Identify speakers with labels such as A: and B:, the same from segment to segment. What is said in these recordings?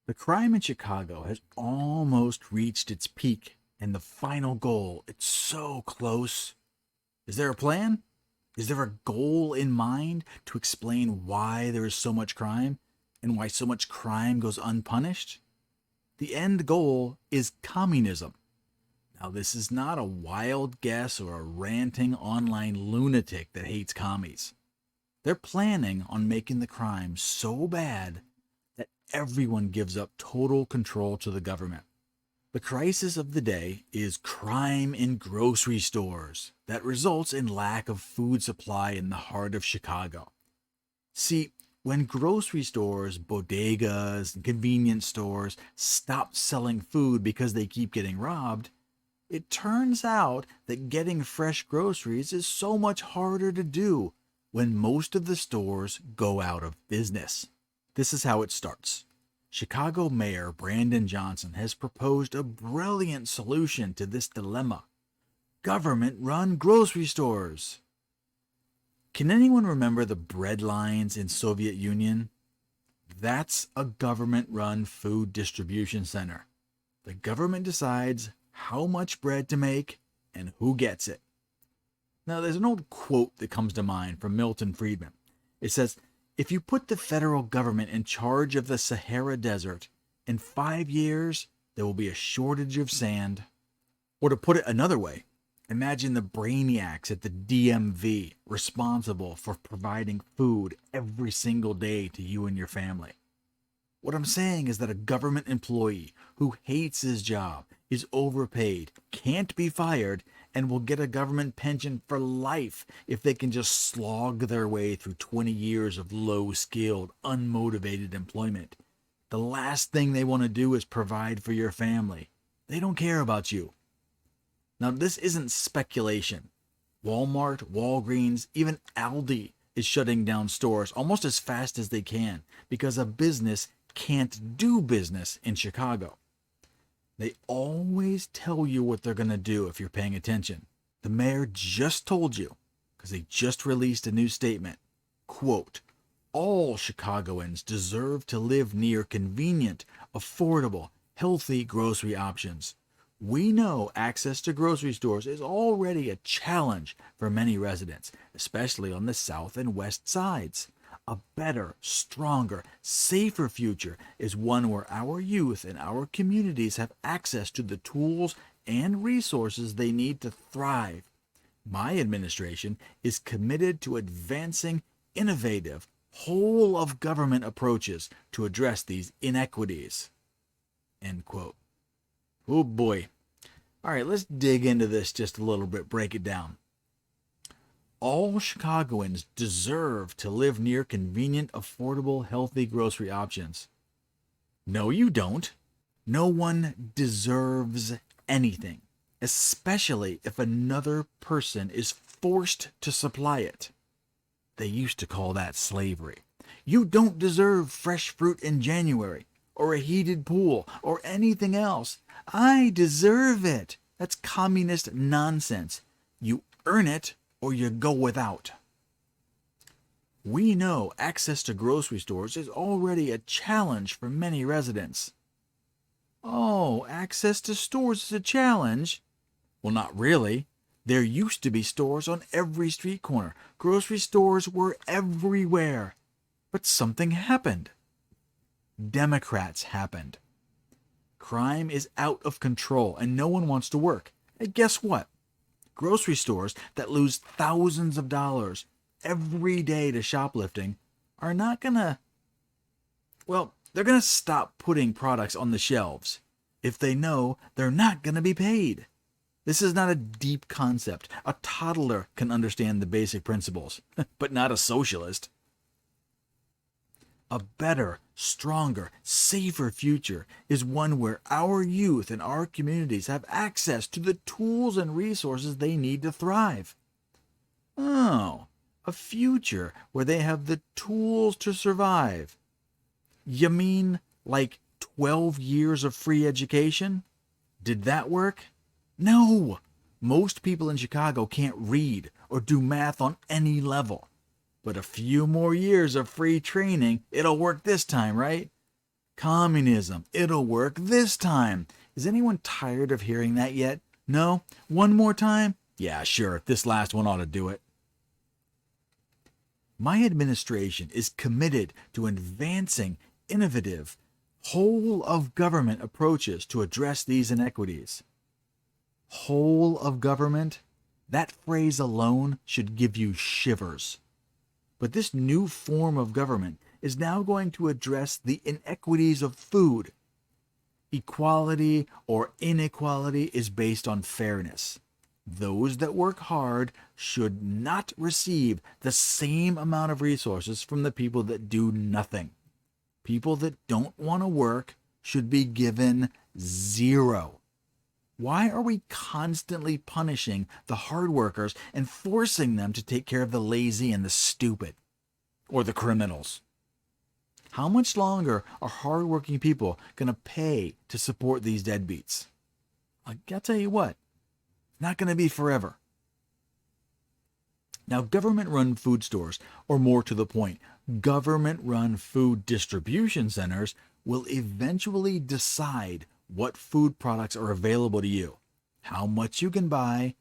A: The crime in Chicago has almost reached its peak, and the final goal, it's so close. Is there a plan? Is there a goal in mind to explain why there is so much crime and why so much crime goes unpunished? The end goal is communism. Now, this is not a wild guess or a ranting online lunatic that hates commies. They're planning on making the crime so bad that everyone gives up total control to the government. The crisis of the day is crime in grocery stores that results in lack of food supply in the heart of Chicago. See, when grocery stores, bodegas, and convenience stores stop selling food because they keep getting robbed, it turns out that getting fresh groceries is so much harder to do when most of the stores go out of business. This is how it starts. Chicago Mayor Brandon Johnson has proposed a brilliant solution to this dilemma: government-run grocery stores. Can anyone remember the bread lines in Soviet Union? That's a government-run food distribution center. The government decides how much bread to make and who gets it. Now, there's an old quote that comes to mind from Milton Friedman. It says, "If you put the federal government in charge of the Sahara Desert, in 5 years, there will be a shortage of sand." Or to put it another way, imagine the brainiacs at the DMV responsible for providing food every single day to you and your family. What I'm saying is that a government employee who hates his job, is overpaid, can't be fired, and will get a government pension for life if they can just slog their way through 20 years of low-skilled, unmotivated employment. The last thing they want to do is provide for your family. They don't care about you. Now, this isn't speculation. Walmart, Walgreens, even Aldi is shutting down stores almost as fast as they can because a business can't do business in Chicago. They always tell you what they're going to do if you're paying attention. The mayor just told you, because he just released a new statement, quote, "All Chicagoans deserve to live near convenient, affordable, healthy grocery options. We know access to grocery stores is already a challenge for many residents, especially on the south and west sides. A better, stronger, safer future is one where our youth and our communities have access to the tools and resources they need to thrive. My administration is committed to advancing innovative, whole of government approaches to address these inequities." End quote. Oh boy. All right, let's dig into this just a little bit, break it down. All Chicagoans deserve to live near convenient, affordable, healthy grocery options. No, you don't. No one deserves anything, especially if another person is forced to supply it. They used to call that slavery. You don't deserve fresh fruit in January, or a heated pool, or anything else. I deserve it. That's communist nonsense. You earn it, or you go without. We know access to grocery stores is already a challenge for many residents. Oh, access to stores is a challenge? Well, not really. There used to be stores on every street corner. Grocery stores were everywhere. But something happened. Democrats happened. Crime is out of control and no one wants to work. And guess what? Grocery stores that lose thousands of dollars every day to shoplifting are not gonna, they're gonna stop putting products on the shelves if they know they're not gonna be paid. This is not a deep concept. A toddler can understand the basic principles, but not a socialist. A better, stronger, safer future is one where our youth and our communities have access to the tools and resources they need to thrive. Oh, a future where they have the tools to survive. You mean like 12 years of free education? Did that work? No! Most people in Chicago can't read or do math on any level. But a few more years of free training, it'll work this time, right? Communism, it'll work this time. Is anyone tired of hearing that yet? No? One more time? Yeah, sure, this last one ought to do it. My administration is committed to advancing innovative, whole-of-government approaches to address these inequities. Whole of government? That phrase alone should give you shivers. But this new form of government is now going to address the inequities of food. Equality or inequality is based on fairness. Those that work hard should not receive the same amount of resources from the people that do nothing. People that don't want to work should be given zero. Why are we constantly punishing the hard workers and forcing them to take care of the lazy and the stupid? Or the criminals? How much longer are hardworking people going to pay to support these deadbeats? I'll tell you what, it's not going to be forever. Now, government-run food stores, or more to the point, government-run food distribution centers will eventually decide what food products are available to you, how much you can buy,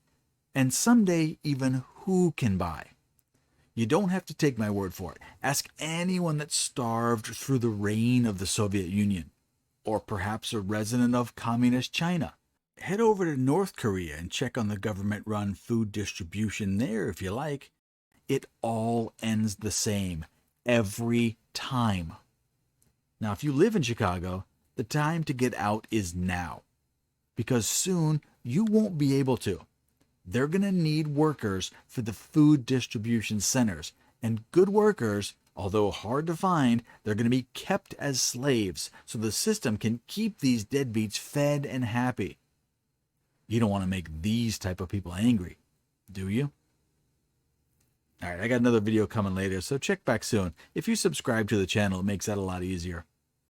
A: and someday even who can buy. You don't have to take my word for it. Ask anyone that starved through the reign of the Soviet Union, or perhaps a resident of communist China. Head over to North Korea and check on the government-run food distribution there if you like. It all ends the same, every time. Now, if you live in Chicago, the time to get out is now, because soon you won't be able to. They're going to need workers for the food distribution centers, and good workers, although hard to find, they're going to be kept as slaves so the system can keep these deadbeats fed and happy. You don't want to make these type of people angry, do you? All right, I got another video coming later, so check back soon. If you subscribe to the channel, it makes that a lot easier.